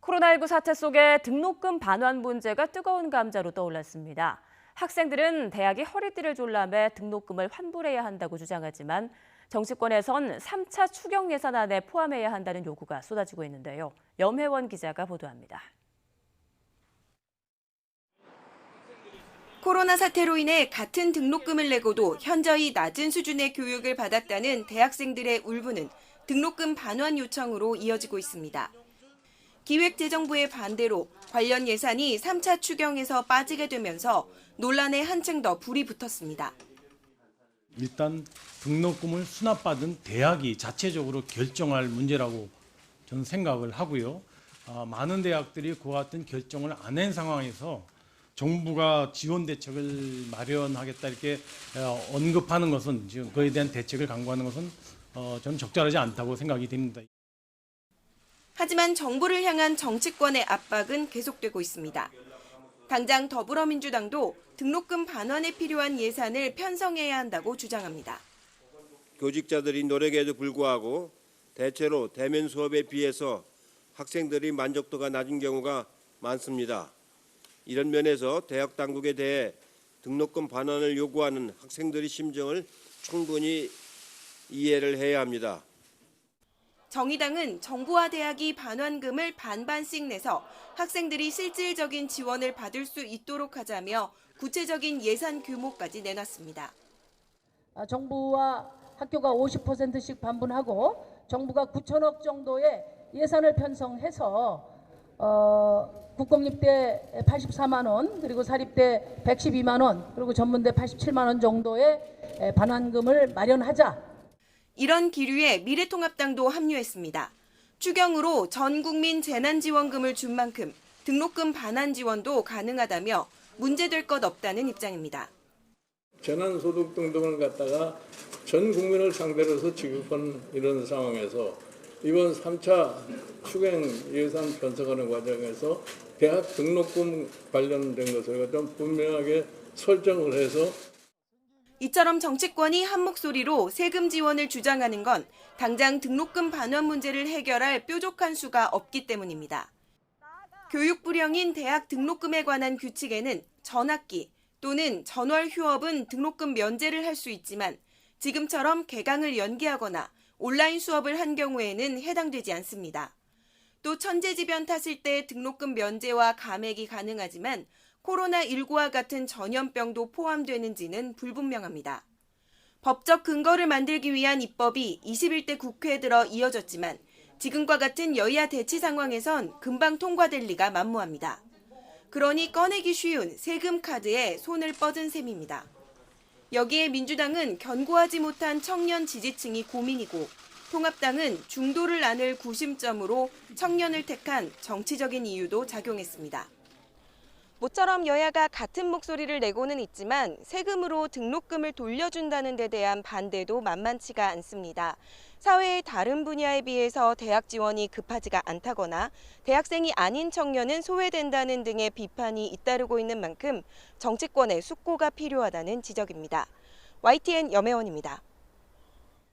코로나19 사태 속에 등록금 반환 문제가 뜨거운 감자로 떠올랐습니다. 학생들은 대학이 허리띠를 졸라매 등록금을 환불해야 한다고 주장하지만 정치권에선 3차 추경 예산안에 포함해야 한다는 요구가 쏟아지고 있는데요. 염혜원 기자가 보도합니다. 코로나 사태로 인해 같은 등록금을 내고도 현저히 낮은 수준의 교육을 받았다는 대학생들의 울분은 등록금 반환 요청으로 이어지고 있습니다. 기획재정부의 반대로 관련 예산이 3차 추경에서 빠지게 되면서 논란에 한층 더 불이 붙었습니다. 일단 등록금을 수납받은 대학이 자체적으로 결정할 문제라고 저는 생각을 하고요. 많은 대학들이 그와 같은 결정을 안 한 상황에서 정부가 지원 대책을 마련하겠다 이렇게 언급하는 것은 지금 그에 대한 대책을 강구하는 것은 저는 적절하지 않다고 생각이 됩니다. 하지만 정부를 향한 정치권의 압박은 계속되고 있습니다. 당장 더불어민주당도 등록금 반환에 필요한 예산을 편성해야 한다고 주장합니다. 교직자들이 노력에도 불구하고 대체로 대면 수업에 비해서 학생들이 만족도가 낮은 경우가 많습니다. 이런 면에서 대학 당국에 대해 등록금 반환을 요구하는 학생들의 심정을 충분히 이해를 해야 합니다. 정의당은 정부와 대학이 반환금을 반반씩 내서 학생들이 실질적인 지원을 받을 수 있도록 하자며 구체적인 예산 규모까지 내놨습니다. 정부와 학교가 50%씩 반분하고 정부가 9천억 정도의 예산을 편성해서 국공립대 84만 원, 그리고 사립대 112만 원, 그리고 전문대 87만 원 정도의 반환금을 마련하자. 이런 기류에 미래통합당도 합류했습니다. 추경으로 전 국민 재난지원금을 준 만큼 등록금 반환 지원도 가능하다며 문제될 것 없다는 입장입니다. 재난소득 등등을 갖다가 전 국민을 상대로 해서 지급하는 이런 상황에서 이번 3차 추경 예산 편성하는 과정에서 대학 등록금 관련된 것을 좀 분명하게 설정을 해서 이처럼 정치권이 한 목소리로 세금 지원을 주장하는 건 당장 등록금 반환 문제를 해결할 뾰족한 수가 없기 때문입니다. 교육 불형인 대학 등록금에 관한 규칙에는 전학기 또는 전월 휴업은 등록금 면제를 할 수 있지만 지금처럼 개강을 연기하거나 온라인 수업을 한 경우에는 해당되지 않습니다. 또 천재지변 탔을 때 등록금 면제와 감액이 가능하지만 코로나19와 같은 전염병도 포함되는지는 불분명합니다. 법적 근거를 만들기 위한 입법이 21대 국회에 들어 이어졌지만 지금과 같은 여야 대치 상황에선 금방 통과될 리가 만무합니다. 그러니 꺼내기 쉬운 세금 카드에 손을 뻗은 셈입니다. 여기에 민주당은 견고하지 못한 청년 지지층이 고민이고 통합당은 중도를 나눌 구심점으로 청년을 택한 정치적인 이유도 작용했습니다. 모처럼 여야가 같은 목소리를 내고는 있지만 세금으로 등록금을 돌려준다는 데 대한 반대도 만만치가 않습니다. 사회의 다른 분야에 비해서 대학 지원이 급하지가 않다거나 대학생이 아닌 청년은 소외된다는 등의 비판이 잇따르고 있는 만큼 정치권의 숙고가 필요하다는 지적입니다. YTN 염혜원입니다.